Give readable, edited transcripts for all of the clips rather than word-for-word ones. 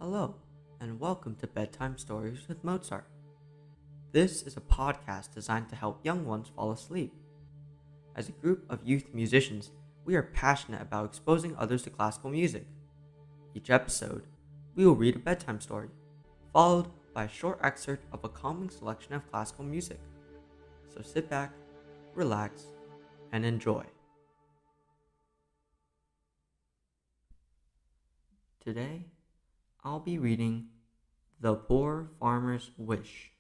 Hello, and welcome to Bedtime Stories with Mozart. This is a podcast designed to help young ones fall asleep. As a group of youth musicians, we are passionate about exposing others to classical music. Each episode, we will read a bedtime story, followed by a short excerpt of a calming selection of classical music. So sit back, relax, and enjoy. Today, I'll be reading The Poor Farmer's Wish.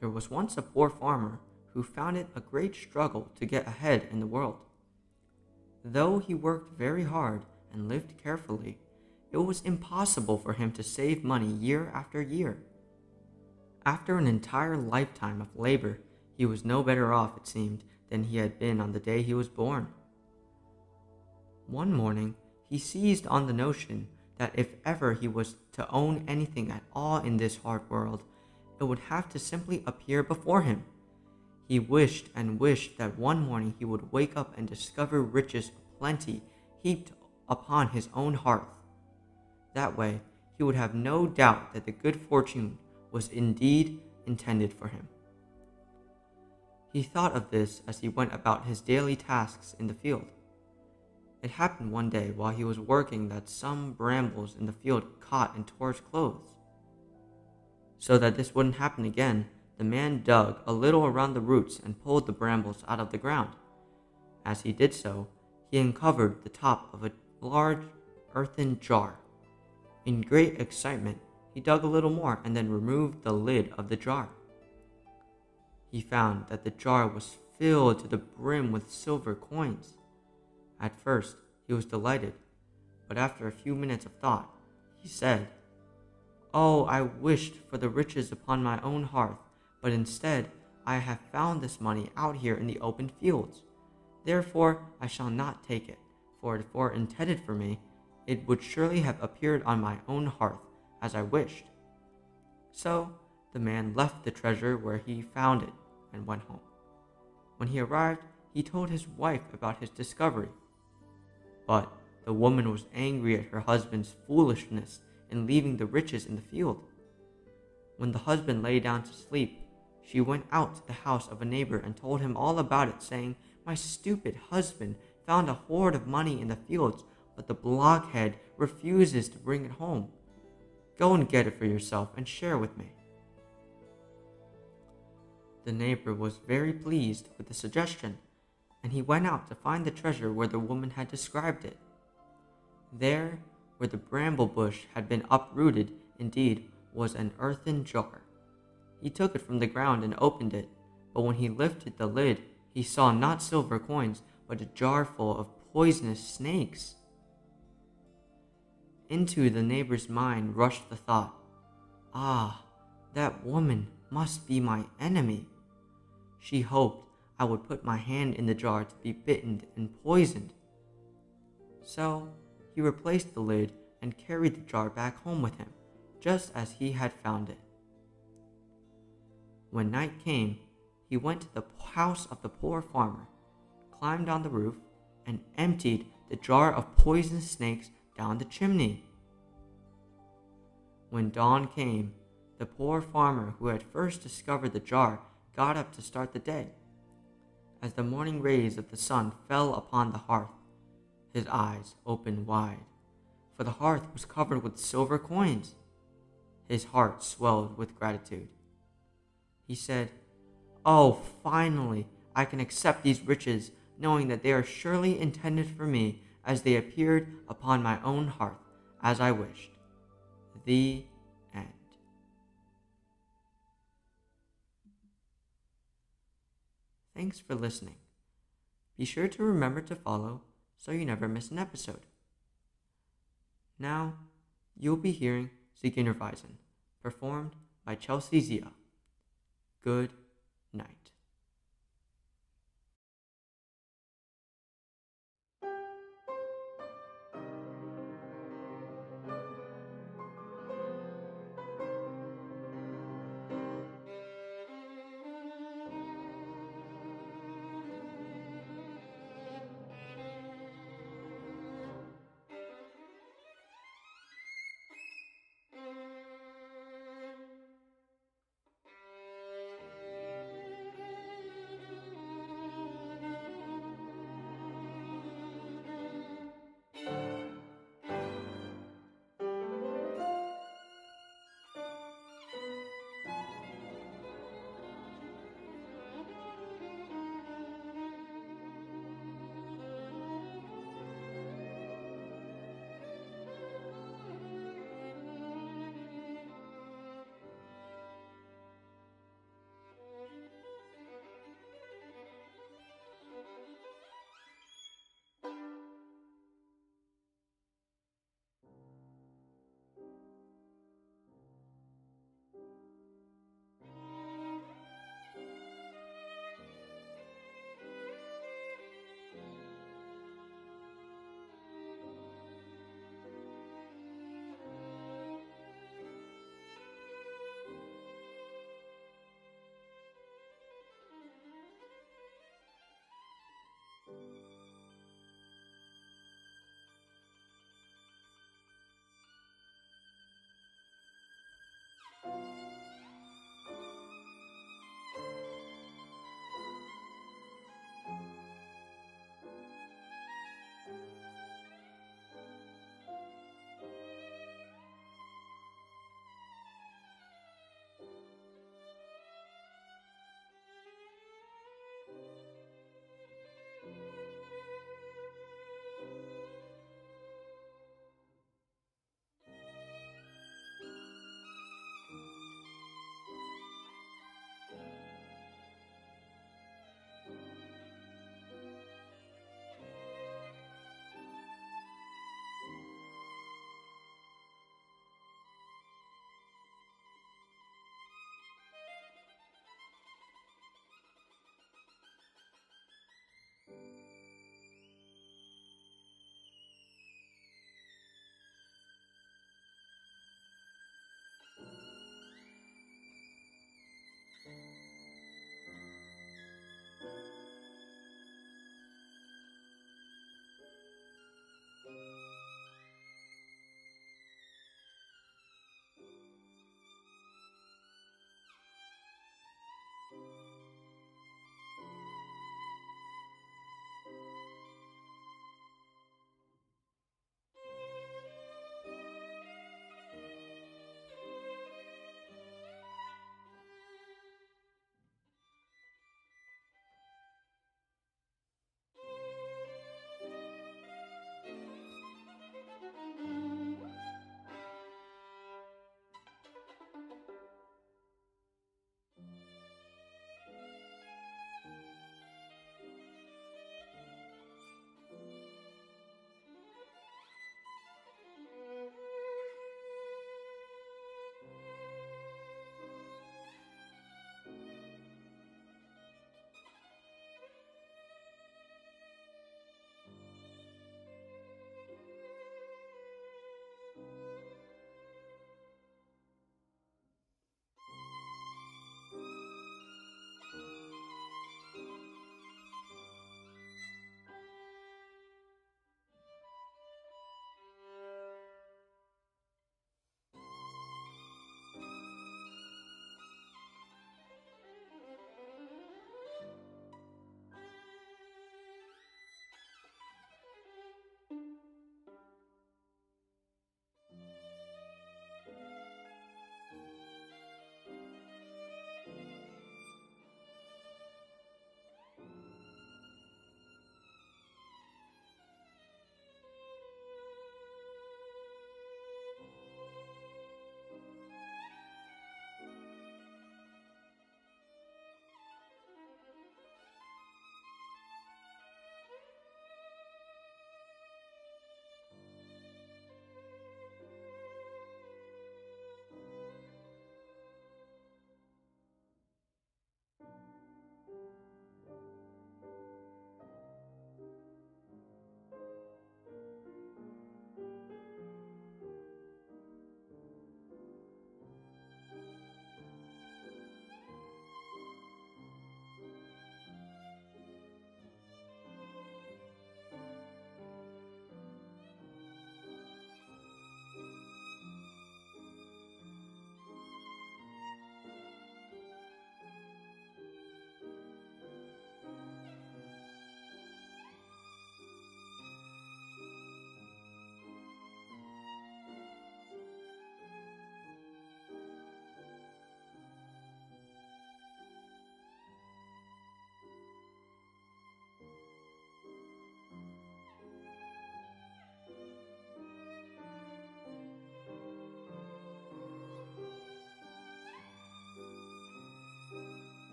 There was once a poor farmer who found it a great struggle to get ahead in the world. Though he worked very hard and lived carefully, it was impossible for him to save money year after year. After an entire lifetime of labor, he was no better off, it seemed, than he had been on the day he was born. One morning, he seized on the notion that if ever he was to own anything at all in this hard world, it would have to simply appear before him. He wished and wished that one morning he would wake up and discover riches aplenty heaped upon his own hearth. That way, he would have no doubt that the good fortune was indeed intended for him. He thought of this as he went about his daily tasks in the field. It happened one day while he was working that some brambles in the field caught and tore his clothes. So that this wouldn't happen again, the man dug a little around the roots and pulled the brambles out of the ground. As he did so, he uncovered the top of a large earthen jar. In great excitement, he dug a little more and then removed the lid of the jar. He found that the jar was filled to the brim with silver coins. At first, he was delighted, but after a few minutes of thought, he said, "Oh, I wished for the riches upon my own hearth, but instead I have found this money out here in the open fields. Therefore I shall not take it, for if it were intended for me, it would surely have appeared on my own hearth as I wished." So the man left the treasure where he found it and went home. When he arrived, he told his wife about his discovery. But the woman was angry at her husband's foolishness in leaving the riches in the field. When the husband lay down to sleep, she went out to the house of a neighbor and told him all about it, saying, "My stupid husband found a hoard of money in the fields, but the blockhead refuses to bring it home. Go and get it for yourself and share with me." The neighbor was very pleased with the suggestion, and he went out to find the treasure where the woman had described it. There, where the bramble bush had been uprooted, indeed, was an earthen jar. He took it from the ground and opened it, but when he lifted the lid, he saw not silver coins, but a jar full of poisonous snakes. Into the neighbor's mind rushed the thought, "Ah, that woman must be my enemy. She hoped I would put my hand in the jar to be bitten and poisoned." So he replaced the lid and carried the jar back home with him, just as he had found it. When night came, he went to the house of the poor farmer, climbed on the roof, and emptied the jar of poisonous snakes down the chimney. When dawn came, the poor farmer who had first discovered the jar got up to start the day. As the morning rays of the sun fell upon the hearth, his eyes opened wide, for the hearth was covered with silver coins. His heart swelled with gratitude. He said, "Oh, finally, I can accept these riches, knowing that they are surely intended for me as they appeared upon my own hearth, as I wished." The end. Thanks for listening. Be sure to remember to follow so you never miss an episode. Now, you'll be hearing Zigeunerweisen, performed by Chelsea Zia. Good night.